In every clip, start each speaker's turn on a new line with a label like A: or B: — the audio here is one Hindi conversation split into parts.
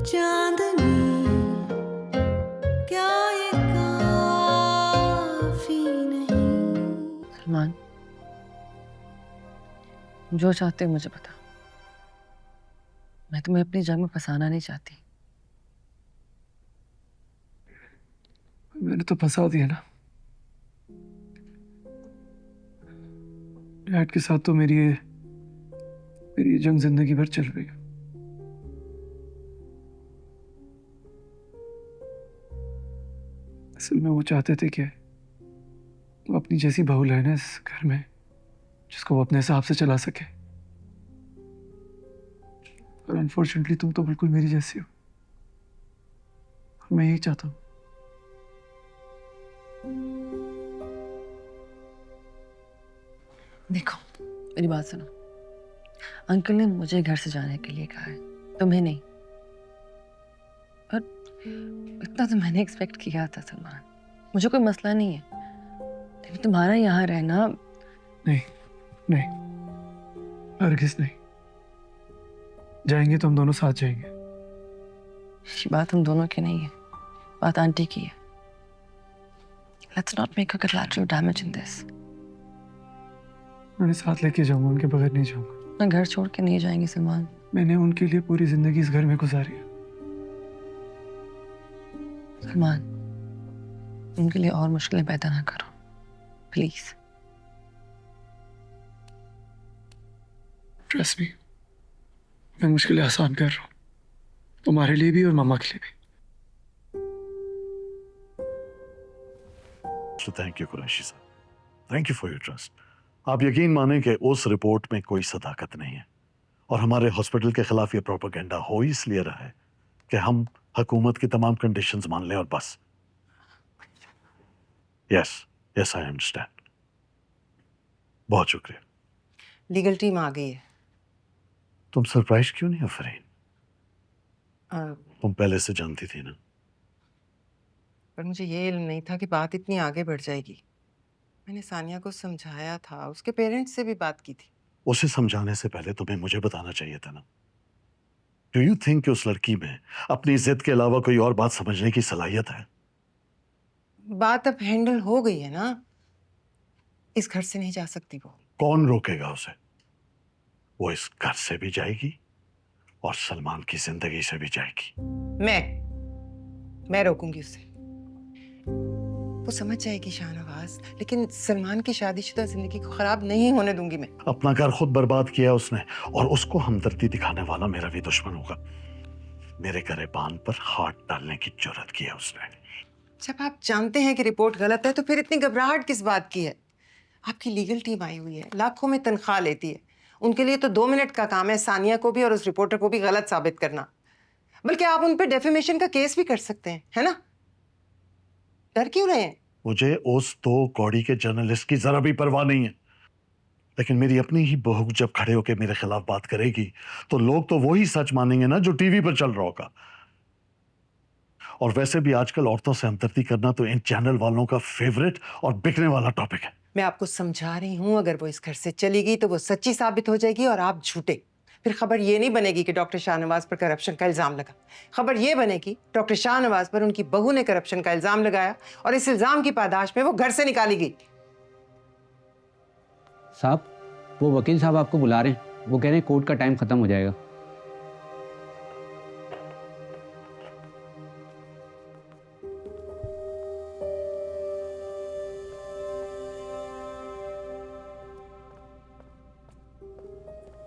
A: चांदनी क्या ये काफी नहीं।
B: सलमान, जो चाहते हो मुझे बता। मैं तुम्हें अपनी जंग में फंसाना नहीं चाहती।
C: मैंने तो फंसा दिया ना। डैड के साथ तो मेरी ये जंग जिंदगी भर चल रही है। असल में वो चाहते थे कि वो अपनी जैसी बहू लाए ना इस घर में, जिसको वो अपने हिसाब से चला सके। और अनफॉर्चुनेटली तुम तो बिल्कुल मेरी जैसी हो। और मैं यही चाहता हूँ।
B: देखो, मेरी बात सुनो। अंकल ने मुझे घर से जाने के लिए कहा है, तुम्हें नहीं। और इतना तो मैंने एक्सपेक्ट किया था सलमान। मुझे कोई मसला नहीं है, लेकिन तुम्हारा यहाँ रहना।
C: नहीं नहीं, हरगिज़ नहीं। जाएंगे तो हम दोनों साथ जाएंगे।
B: ये बात हम दोनों की नहीं है, बात आंटी की है। Let's not make a collateral damage in this.
C: मैंने साथ लेके जाऊंगा, उनके बगैर नहीं जाऊंगा।
B: मैं घर छोड़ के नहीं जाएंगी सलमान।
C: मैंने उनके लिए पूरी जिंदगी इस घर में गुजारी है।
B: सलमान, उनके लिए और मुश्किलें पैदा ना करो, प्लीज।
C: ट्रस्ट मी, मैं मुश्किलें आसान कर रहा हूँ, तुम्हारे लिए भी और मामा के लिए भी।
D: So thank you कुरैशी साहब, thank you for your trust. आप यकीन माने कि उस रिपोर्ट में कोई सदाकत नहीं है, और हमारे हॉस्पिटल के खिलाफ ये प्रोपेगेंडा हो इसलिए रहा है कि हम हुकूमत की तमाम कंडीशंस मान लें और बस। Yes yes I understand. बहुत शुक्रिया।
E: लीगल टीम आ गई है।
D: तुम सरप्राइज क्यों नहीं हो फरीन?
E: अ,
D: तुम पहले से जानती थी ना।
E: पर मुझे ये इल्म नहीं था कि बात इतनी आगे बढ़ जाएगी। मैंने सानिया को समझाया था, उसके पेरेंट्स से भी बात की थी।
D: उसे समझाने से पहले तुम्हें मुझे बताना चाहिए था ना। डू यू थिंक कि उस लड़की में अपनी जिद के अलावा कोई और बात समझने की सलाहियत है?
E: बात अब हैंडल हो गई है ना, इस घर से नहीं जा सकती वो।
D: कौन रोकेगा उसे? वो इस घर से भी जाएगी और सलमान की जिंदगी से भी जाएगी।
E: मैं रोकूंगी उसे। वो समझ जाएगी शाहनवाज, लेकिन सलमान की शादीशुदा जिंदगी को खराब नहीं होने दूंगी मैं।
D: अपना घर खुद बर्बाद किया उसने, और उसको हमदर्दी दिखाने वाला मेरा भी दुश्मन होगा। मेरे गरेबान पर हाथ डालने की जुर्रत की है उसने।
E: जब आप जानते हैं कि रिपोर्ट गलत है तो फिर इतनी घबराहट किस बात की है? आपकी लीगल टीम आई हुई है, लाखों में तनख्वाह लेती है। उनके लिए तो 2 मिनट का काम है सानिया को भी और उस रिपोर्टर को भी गलत साबित करना। बल्कि आप उन पे डेफेमेशन का केस भी कर सकते हैं, है ना? डर क्यों रहे हैं?
D: मुझे उस 2 कौड़ी के जर्नलिस्ट की जरा भी परवाह नहीं है, लेकिन मेरी अपनी ही बहू जब खड़े होकर मेरे खिलाफ बात करेगी तो लोग तो वही सच मानेंगे ना जो टीवी पर चल रहा होगा। और वैसे भी आजकल औरतों से हमदर्दी करना तो इन चैनल वालों का फेवरेट और बिकने वाला टॉपिक है।
E: मैं आपको समझा रही हूँ, अगर वो इस घर से चली गई तो वो सच्ची साबित हो जाएगी और आप झूठे। फिर खबर ये नहीं बनेगी कि डॉक्टर शाहनवाज पर करप्शन का इल्जाम लगा। खबर ये बनेगी डॉक्टर शाहनवाज पर उनकी बहू ने करप्शन का इल्जाम लगाया और इस इल्जाम की पादाश में वो घर से निकाली गई।
F: साहब, वो वकील साहब आपको बुला रहे हैं। वो कह रहे हैं कोर्ट का टाइम खत्म हो जाएगा।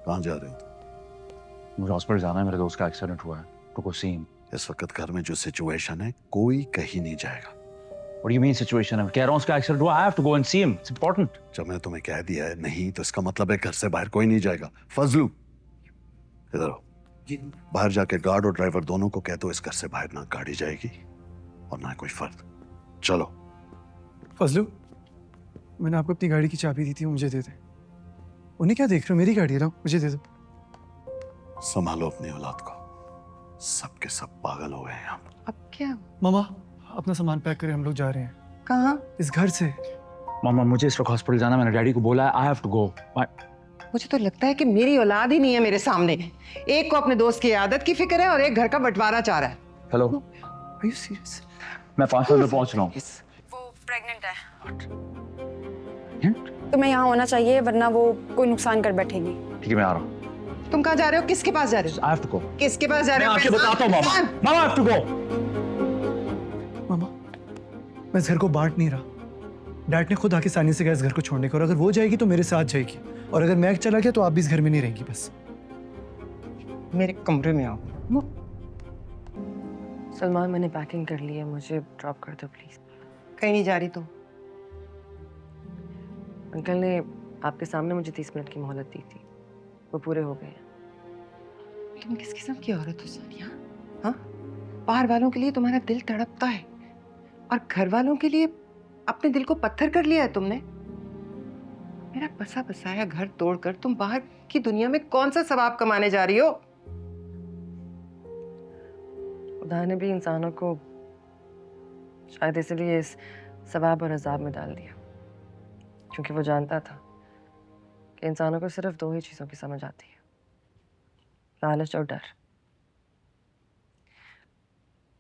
D: कहाँ जा रहे हो?
G: मुझे हॉस्पिटल जाना है, मेरे दोस्त का एक्सीडेंट हुआ है, टू गो सी हिम।
D: इस वक्त घर में जो सिचुएशन है, कोई कहीं नहीं जाएगा।
G: What do you mean situation है? कह रहा हूं उसका एक्सीडेंट हुआ, I have to go and see him, it's important.
D: जब मैंने तुम्हें कह दिया है नहीं, तो इसका मतलब है घर से बाहर कोई नहीं जाएगा। फजलू, इधर आओ। बाहर जाके गार्ड और ड्राइवर दोनों को कह दो इस घर से बाहर ना गाड़ी जाएगी और ना कोई फर्द। चलो।
C: फजलू, मैंने आपको अपनी गाड़ी की चाबी दी थी, मुझे दे दे। उन्हें क्या देख रहे हो? मेरी गाड़ी है ना, मुझे दे दो।
D: संभालो अपनी औलाद को, सब के सब पागल हो गए हैं हम।
E: अब क्या?
C: मामा, अपना सामान पैक करें, हम लोग जा रहे हैं
E: कहाँ?
C: इस घर से।
G: मामा, मुझे इस वक्त हॉस्पिटल जाना है, मैंने डैडी को बोला है, आई हैव टू गो।
E: मुझे तो लगता है कि मेरी औलाद ही नहीं है मेरे सामने। एक को अपने दोस्त की आदत की फिक्र है और एक घर का बंटवारा चाह रहा है।
G: Hello,
C: Are you serious?
G: मैं 5 मिनट में पहुंच रहा हूँ।
H: वो प्रेग्नेंट है। तुम्हें यहाँ होना चाहिए वरना वो कोई नुकसान कर बैठेगी।
G: ठीक है, मैं आ रहा हूँ।
E: तुम कहाँ जा रहे हो? किसके पास जा रहे हो?
G: I have to go.
E: किसके पास जा
G: मैं
E: रहे हो?
G: आके बताता हूँ मामा। मामा, I have to go.
C: मामा, मैं इस घर को बांट नहीं रहा। डैड ने खुद आके सानिया से कहा इस घर को छोड़ने को, और अगर वो जाएगी तो मेरे साथ जाएगी, और अगर मैं चला गया तो आप भी इस घर में नहीं रहेंगी। बस
E: मेरे कमरे में आओ।
B: सलमान, मैंने पैकिंग कर ली है, मुझे ड्रॉप कर दो प्लीज।
E: कहीं नहीं जा रही तुम?
B: अंकल ने आपके सामने मुझे 30 मिनट की मोहलत दी थी, वो पूरे हो गए हैं।
E: तुम किस किस्म की औरत हो सानिया? हाँ, बाहर वालों के लिए तुम्हारा दिल तड़पता है और घर वालों के लिए अपने दिल को पत्थर कर लिया है तुमने। मेरा बसा बसाया घर तोड़कर तुम बाहर की दुनिया में कौन सा सवाब कमाने जा रही हो?
B: खुदा ने भी इंसानों को शायद इसलिए इस सवाब और अजाब में डाल दिया, क्योंकि वो जानता था कि इंसानों को सिर्फ 2 ही चीज़ों की समझ आती है, लालच और डर।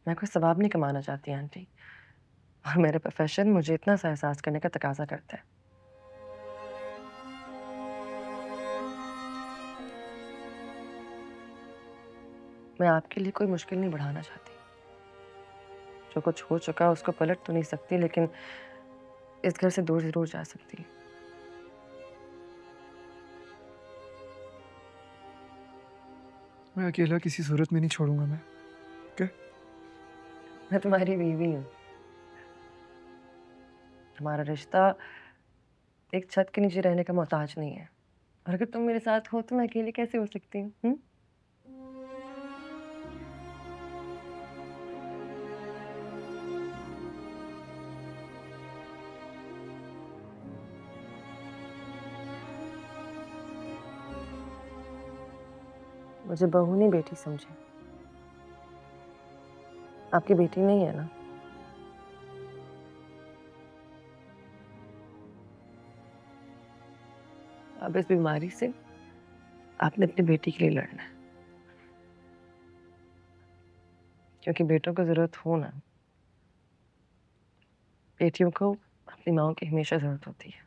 B: मैं कोई सवाब नहीं कमाना चाहती आंटी, और मेरा प्रोफेशन मुझे इतना सा एहसास करने का तकाजा करता है। मैं आपके लिए कोई मुश्किल नहीं बढ़ाना चाहती। जो कुछ हो चुका उसको पलट तो नहीं सकती, लेकिन इस घर से दूर जरूर जा सकती है।
C: मैं अकेला किसी सूरत में नहीं छोड़ूंगा। मैं क्या?
B: मैं तुम्हारी बीवी हूँ। हमारा रिश्ता एक छत के नीचे रहने का मोहताज नहीं है, और अगर तुम मेरे साथ हो तो मैं अकेले कैसे हो सकती हूँ? मुझे बहू नहीं बेटी समझे। आपकी बेटी नहीं है ना? अब इस बीमारी से आपने अपनी बेटी के लिए लड़ना है, क्योंकि बेटों को जरूरत हो ना, बेटियों को अपनी माओ की हमेशा जरूरत होती है।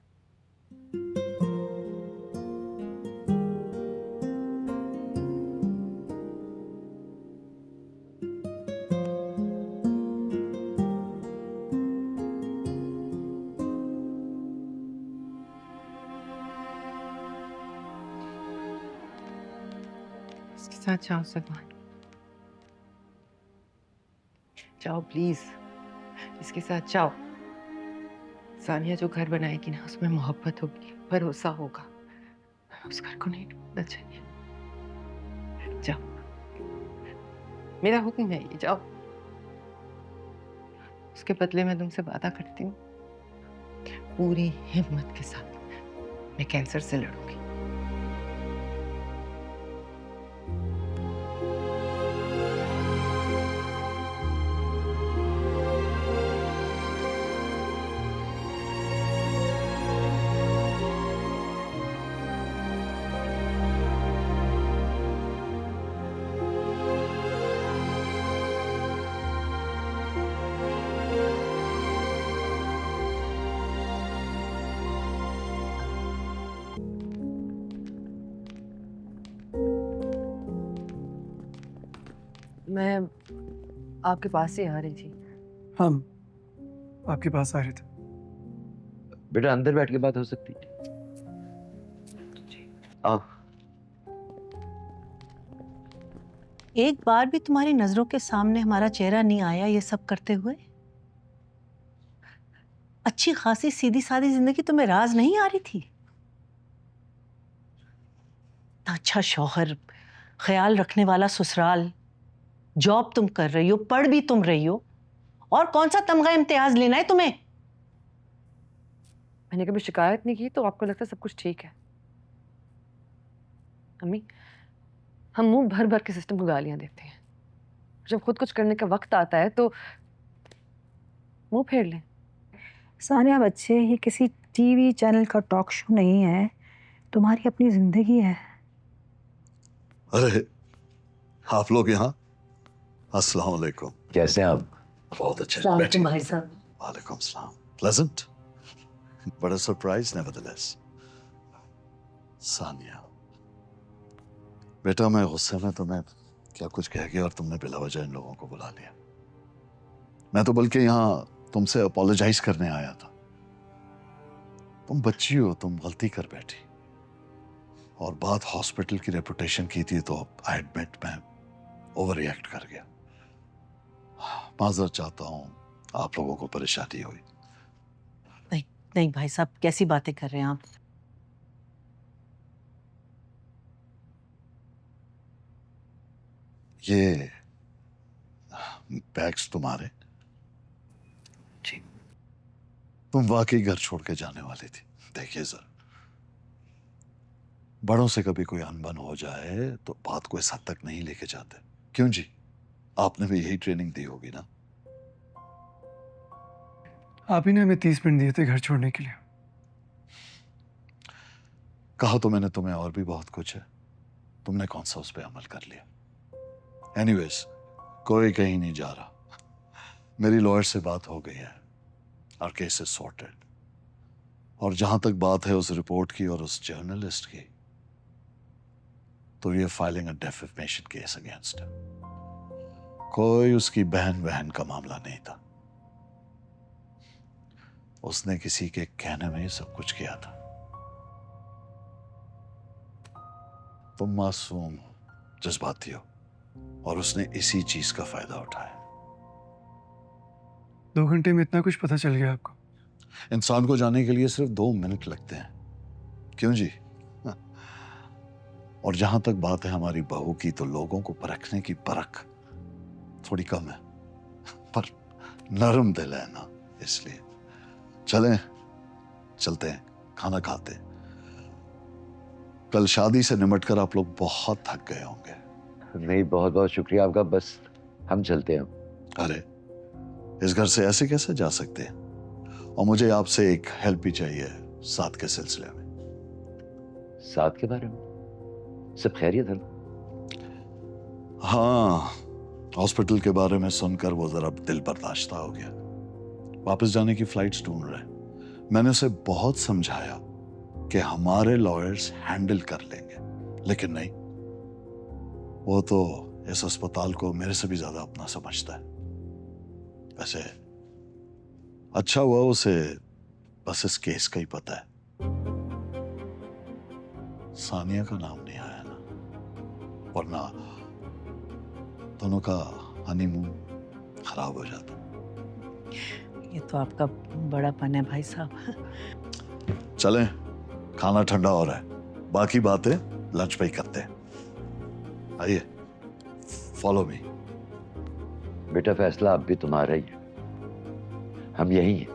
E: इसके साथ जाओ सलमान, जाओ प्लीज, इसके साथ जाओ। सानिया जो घर बनाएगी ना, उसमें मोहब्बत होगी, भरोसा होगा। उस घर को नहीं टूटना चाहिए। जाओ, मेरा हुक्म है ये, जाओ। उसके बदले मैं तुमसे वादा करती हूँ, पूरी हिम्मत के साथ मैं कैंसर से लड़ूंगी।
B: मैं आपके पास ही आ रही थी।
C: हम आपके पास आ रहे थे।
I: बेटा अंदर बैठ के बात हो सकती है? आओ।
J: एक बार भी तुम्हारी नजरों के सामने हमारा चेहरा नहीं आया ये सब करते हुए? अच्छी खासी सीधी सादी जिंदगी तुम्हें राज नहीं आ रही थी? अच्छा शौहर, ख्याल रखने वाला ससुराल, जॉब तुम कर रही हो, पढ़ भी तुम रही हो, और कौन सा तमगा इम्तियाज लेना है तुम्हें?
B: मैंने कभी शिकायत नहीं की तो आपको लगता है सब कुछ ठीक है? अम्मी, हम मुंह भर भर के सिस्टम को गालियां देते हैं, जब खुद कुछ करने का वक्त आता है तो मुंह फेर लें।
K: सानिया, बच्चे ये किसी टीवी चैनल का टॉक शो नहीं है,
J: तुम्हारी अपनी जिंदगी है।
D: अरे आप लोग यहाँ, अस्सलाम वालेकुम।
I: कैसे हैं आप?
D: बहुत अच्छे, बैठिए।
J: भाई साहब।
D: वालेकुम सलाम। प्लेजेंट, बड़ा सरप्राइज नेवरदलेस। सानिया बेटा, मैं गुस्से में तुम्हें क्या कुछ कह गया और तुमने बिला वजह इन लोगों को बुला लिया। मैं तो बल्कि यहाँ तुमसे अपोलोजाइज करने आया था। तुम बच्ची हो, तुम गलती कर बैठी और बात हॉस्पिटल की रेपुटेशन की थी, तो आई एडमिट मैं ओवर रिएक्ट कर गया। माजरत चाहता हूँ, आप लोगों को परेशानी हुई।
J: नहीं नहीं भाई साहब, कैसी बातें कर रहे हैं आप?
D: ये बैग्स तुम्हारे?
B: जी।
D: तुम वाकई घर छोड़ के जाने वाली थी। देखिए जरा, बड़ों से कभी कोई अनबन हो जाए तो बात को इस हद तक नहीं लेके जाते। क्यों जी, आपने भी यही ट्रेनिंग दी होगी ना?
C: आप ही ने हमें 30 मिनट दिए थे घर छोड़ने के लिए।
D: कहा तो मैंने तुम्हें और भी बहुत कुछ है, तुमने कौन सा उस पर अमल कर लिया? एनीवेज, कोई कहीं नहीं जा रहा। मेरी लॉयर से बात हो गई है और केस इज सॉर्टेड। और जहां तक बात है उस रिपोर्ट की और उस जर्नलिस्ट की, तो ये filing a defamation case against him. कोई उसकी बहन का मामला नहीं था। उसने किसी के कहने में ही सब कुछ किया था। तुम मासूम हो, जज्बाती हो, और उसने इसी चीज का फायदा उठाया।
C: 2 घंटे में इतना कुछ पता चल गया आपको?
D: इंसान को जाने के लिए सिर्फ 2 मिनट लगते हैं। क्यों जी? और जहां तक बात है हमारी बहू की, तो लोगों को परखने की परख थोड़ी कम है, पर नरम दिल है ना, इसलिए। चलते हैं, खाना खाते हैं। कल शादी से निमटकर आप लोग बहुत थक गए होंगे।
I: नहीं, बहुत बहुत शुक्रिया आपका, बस हम चलते हैं।
D: अरे, इस घर से ऐसे कैसे जा सकते हैं? और मुझे आपसे एक हेल्प भी चाहिए साथ के सिलसिले में।
I: साथ के बारे में? सब खैरियत है ना?
D: हाँ, हॉस्पिटल के बारे में सुनकर वो जरा दिल बर्दाश्ता हो गया। वापस जाने की फ्लाइट्स ढूंढ रहे हैं। मैंने उसे बहुत समझाया कि हमारे लॉयर्स हैंडल कर लेंगे, लेकिन नहीं, वो तो इस अस्पताल को मेरे से भी ज्यादा अपना समझता है। वैसे अच्छा हुआ उसे बस इस केस का ही पता है। सानिया का नाम नहीं आया ना, वरना दोनों का हनीमून खराब हो जाता।
J: ये तो आपका बड़ापन है भाई साहब।
D: चलें, खाना ठंडा हो रहा है, बाकी बातें लंच पे ही करते हैं। आइए, फॉलो मी।
I: बेटा, फैसला अब भी तुम्हारा ही है, हम यही हैं।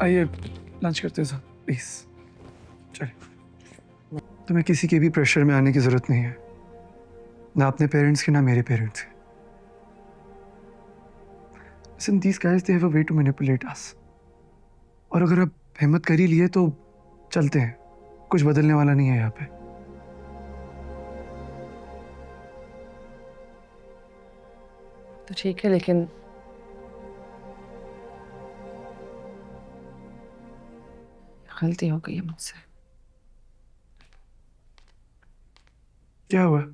C: आइए लंच करते हैं साहब, प्लीज। चलिए। तुम्हें किसी के भी प्रेशर में आने की जरूरत नहीं है, ना अपने पेरेंट्स की, ना मेरे पेरेंट्स की। Listen, these guys, they have a way to manipulate us. और अगर आप हिम्मत कर ही लिए तो चलते हैं, कुछ बदलने वाला नहीं है यहाँ पे।
B: तो ठीक है, लेकिन गलती हो गई है मुझसे।
C: क्या हुआ?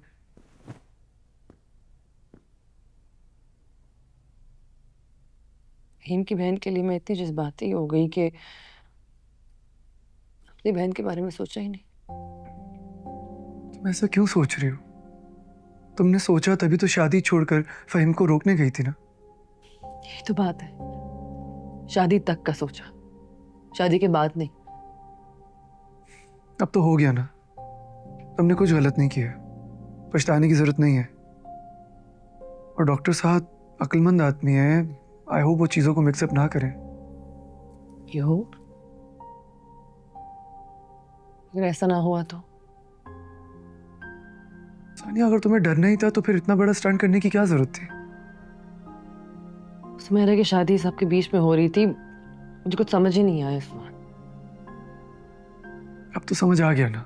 B: हिम की बहन के लिए मैं इतनी जज्बाती हो गई कि अपनी बहन के बारे में सोचा ही नहीं।
C: तुम ऐसा क्यों सोच रही हो? तुमने सोचा तभी तो शादी छोड़कर फहीम को रोकने गई थी ना।
B: यही तो बात है, शादी तक का सोचा, शादी के बाद नहीं।
C: अब तो हो गया ना, तुमने कुछ गलत नहीं किया, पछताने की जरूरत नहीं है। और डॉक्टर साहब अक्लमंद आदमी है, आई होप वो चीजों को मिक्सअप ना करें।
B: You hope? अगर ऐसा ना हुआ तो?
C: सानिया, अगर तुम्हें डरना ही था तो फिर इतना बड़ा स्टंट करने की क्या जरूरत थी?
B: सुमेरा की शादी सबके बीच में हो रही थी, मुझे कुछ समझ ही नहीं आया इस बार।
C: अब तो समझ आ गया ना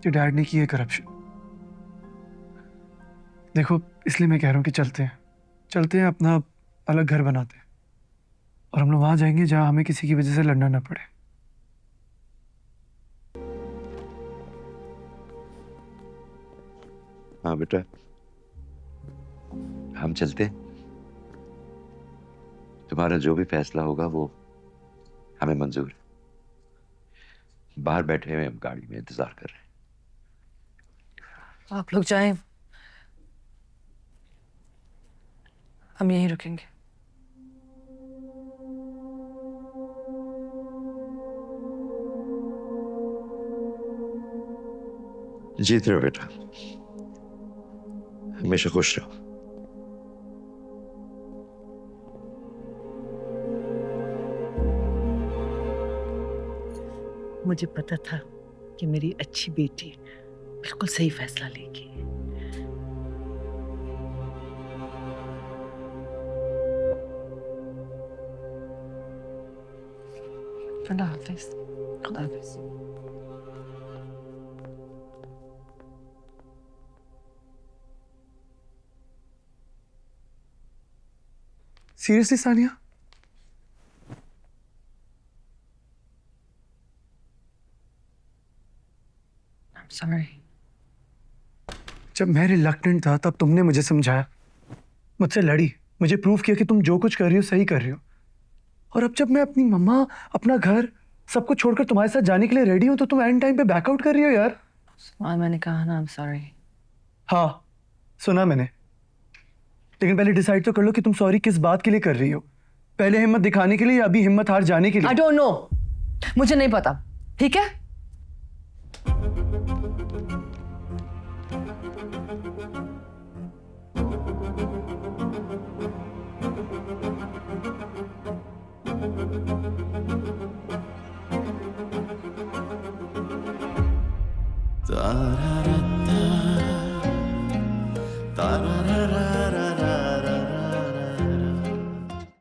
C: कि डैड ने की है करप्शन। देखो, इसलिए मैं कह रहा हूँ कि चलते हैं अपना अलग घर बनाते हैं और हम लोग वहां जाएंगे जहां हमें किसी की वजह से लड़ना ना पड़े।
I: हाँ बेटा, हम चलते हैं। तुम्हारा जो भी फैसला होगा वो हमें मंजूर है। बाहर बैठे हुए हम गाड़ी में इंतजार कर रहे हैं।
B: आप लोग जाएं, हम यहीं रुकेंगे।
I: जीत रहो बेटा, हमेशा खुश रहो।
J: मुझे पता था कि मेरी अच्छी बेटी बिल्कुल सही फैसला लेगी।
B: अल्लाह हाफिज। खुदा हाफिज।
C: Seriously Sania,
B: I'm sorry।
C: जब मैं रिलक्टेंट था तब तुमने मुझे समझाया, मुझसे लड़ी, मुझे प्रूव किया कि तुम जो कुछ कर रही हो सही कर रही हो। और अब जब मैं अपनी मम्मा, अपना घर, सब कुछ छोड़कर तुम्हारे साथ जाने के लिए रेडी हूं तो तुम एंड टाइम पे बैकआउट कर रही हो यार।
B: मैंने कहा ना, I'm sorry।
C: हाँ, सुना मैंने, लेकिन पहले डिसाइड तो कर लो कि तुम सॉरी किस बात के लिए कर रही हो। पहले हिम्मत दिखाने के लिए या अभी हिम्मत हार जाने के लिए?
B: I don't know, मुझे नहीं पता, ठीक है?
A: Da da da